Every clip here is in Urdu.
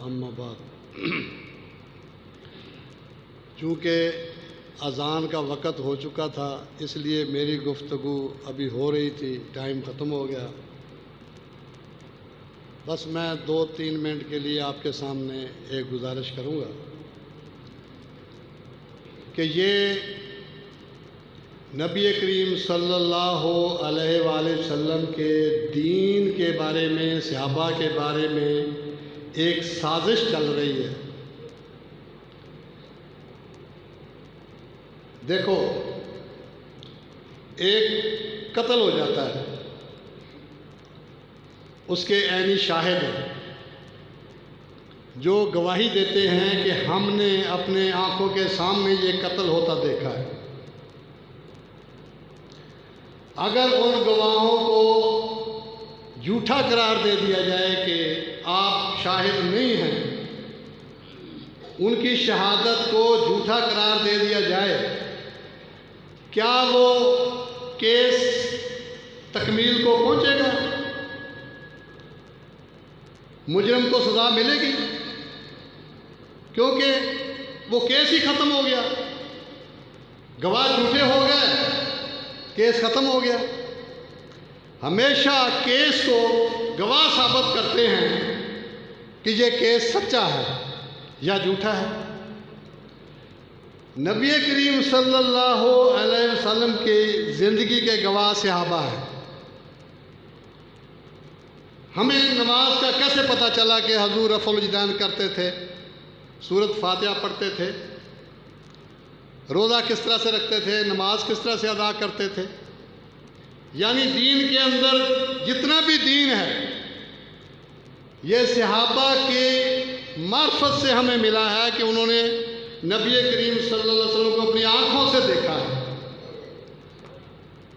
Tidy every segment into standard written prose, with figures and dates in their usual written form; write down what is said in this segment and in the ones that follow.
اما بعد چونکہ اذان کا وقت ہو چکا تھا اس لیے میری گفتگو ابھی ہو رہی تھی، ٹائم ختم ہو گیا۔ بس میں 2-3 منٹ کے لیے آپ کے سامنے ایک گزارش کروں گا کہ یہ نبی کریم صلی اللہ علیہ وآلہ وسلم کے دین کے بارے میں، صحابہ کے بارے میں ایک سازش چل رہی ہے۔ دیکھو، ایک قتل ہو جاتا ہے، اس کے عینی شاہد ہیں جو گواہی دیتے ہیں کہ ہم نے اپنے آنکھوں کے سامنے یہ قتل ہوتا دیکھا ہے۔ اگر ان گواہوں کو جھوٹا قرار دے دیا جائے کہ آپ شاہد نہیں ہیں، ان کی شہادت کو جھوٹا قرار دے دیا جائے، کیا وہ کیس تکمیل کو پہنچے گا؟ مجرم کو سزا ملے گی؟ کیونکہ وہ کیس ہی ختم ہو گیا، گواہ جھوٹے ہو گئے، کیس ختم ہو گیا۔ ہمیشہ کیس کو گواہ ثابت کرتے ہیں کہ یہ کیس سچا ہے یا جھوٹا ہے۔ نبی کریم صلی اللہ علیہ وسلم کی زندگی کے گواہ صحابہ ہیں۔ ہمیں نماز کا کیسے پتہ چلا کہ حضور رفع الجدان کرتے تھے، سورۃ فاتحہ پڑھتے تھے، روزہ کس طرح سے رکھتے تھے، نماز کس طرح سے ادا کرتے تھے؟ یعنی دین کے اندر جتنا بھی دین ہے یہ صحابہ کے معرفت سے ہمیں ملا ہے کہ انہوں نے نبی کریم صلی اللہ علیہ وسلم کو اپنی آنکھوں سے دیکھا ہے۔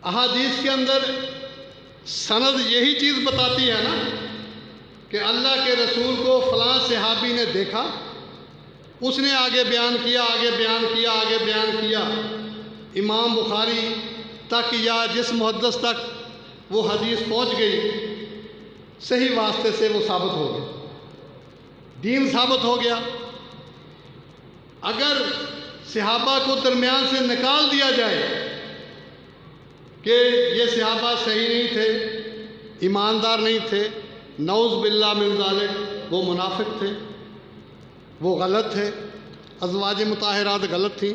احادیث کے اندر سند یہی چیز بتاتی ہے نا کہ اللہ کے رسول کو فلاں صحابی نے دیکھا، اس نے آگے بیان کیا، آگے بیان کیا، آگے بیان کیا، امام بخاری تک یا جس محدث تک وہ حدیث پہنچ گئی، صحیح واسطے سے وہ ثابت ہو گیا، دین ثابت ہو گیا۔ اگر صحابہ کو درمیان سے نکال دیا جائے کہ یہ صحابہ صحیح نہیں تھے، ایماندار نہیں تھے، نعوذ باللہ من ذالک، وہ منافق تھے، وہ غلط تھے، ازواج مطہرات غلط تھیں،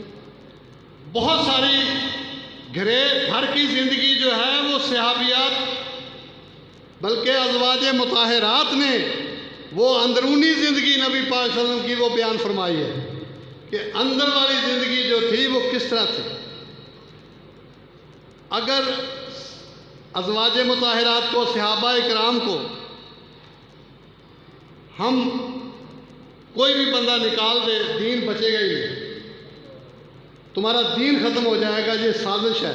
بہت ساری گھر کی زندگی جو ہے وہ صحابیات بلکہ ازواج مطہرات نے وہ اندرونی زندگی نبی پاک صلی اللہ علیہ وسلم کی وہ بیان فرمائی ہے کہ اندر والی زندگی جو تھی وہ کس طرح تھی۔ اگر ازواج مطہرات کو، صحابہ اکرام کو ہم کوئی بھی بندہ نکال دے، دین بچے گا ہی نہیں، تمہارا دین ختم ہو جائے گا، یہ سازش ہے۔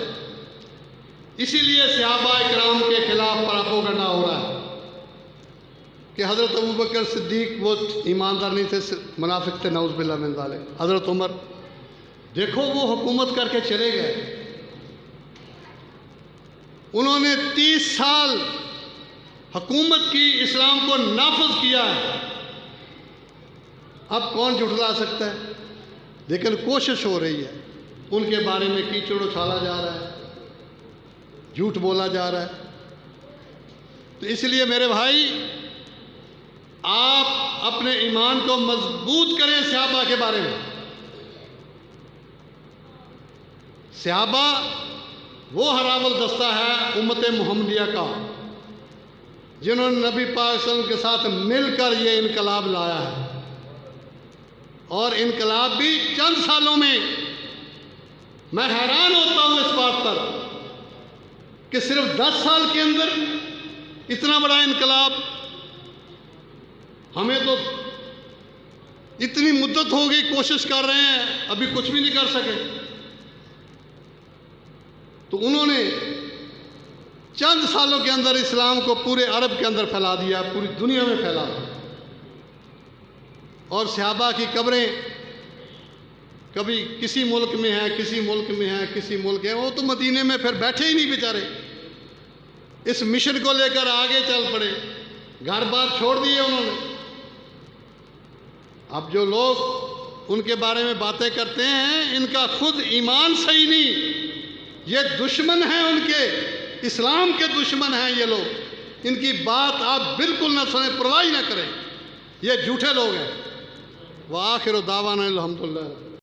اسی لیے صحابہ اکرام کے خلاف پراپوگنڈا ہو رہا ہے کہ حضرت ابوبکر صدیق وہ ایماندار نہیں تھے، منافق تھے، نعوذ باللہ من ذالک۔ حضرت عمر دیکھو وہ حکومت کر کے چلے گئے، انہوں نے 30 سال حکومت کی، اسلام کو نافذ کیا ہے۔ اب کون جھٹلا سکتا ہے؟ لیکن کوشش ہو رہی ہے، ان کے بارے میں کیچڑ اچھالا جا رہا ہے، جھوٹ بولا جا رہا ہے۔ تو اس لیے میرے بھائی، آپ اپنے ایمان کو مضبوط کریں صحابہ کے بارے میں۔ صحابہ وہ ہراول دستہ ہے امت محمدیہ کا جنہوں نے نبی پاک صلی اللہ علیہ وسلم کے ساتھ مل کر یہ انقلاب لایا ہے، اور انقلاب بھی چند سالوں میں۔ میں حیران ہوتا ہوں اس بات پر کہ صرف 10 سال کے اندر اتنا بڑا انقلاب، ہمیں تو اتنی مدت ہو گئی کوشش کر رہے ہیں، ابھی کچھ بھی نہیں کر سکے۔ تو انہوں نے چند سالوں کے اندر اسلام کو پورے عرب کے اندر پھیلا دیا، پوری دنیا میں پھیلا دیا۔ اور صحابہ کی قبریں کبھی کسی ملک میں ہیں، کسی ملک میں ہیں، کسی ملک ہیں، وہ تو مدینے میں پھر بیٹھے ہی نہیں بیچارے، اس مشن کو لے کر آگے چل پڑے، گھر بار چھوڑ دیے انہوں نے۔ اب جو لوگ ان کے بارے میں باتیں کرتے ہیں ان کا خود ایمان صحیح نہیں، یہ دشمن ہیں، ان کے اسلام کے دشمن ہیں یہ لوگ، ان کی بات آپ بالکل نہ سنیں، پرواہ نہ کریں، یہ جھوٹے لوگ ہیں۔ وآخر دعوانا الحمدللہ۔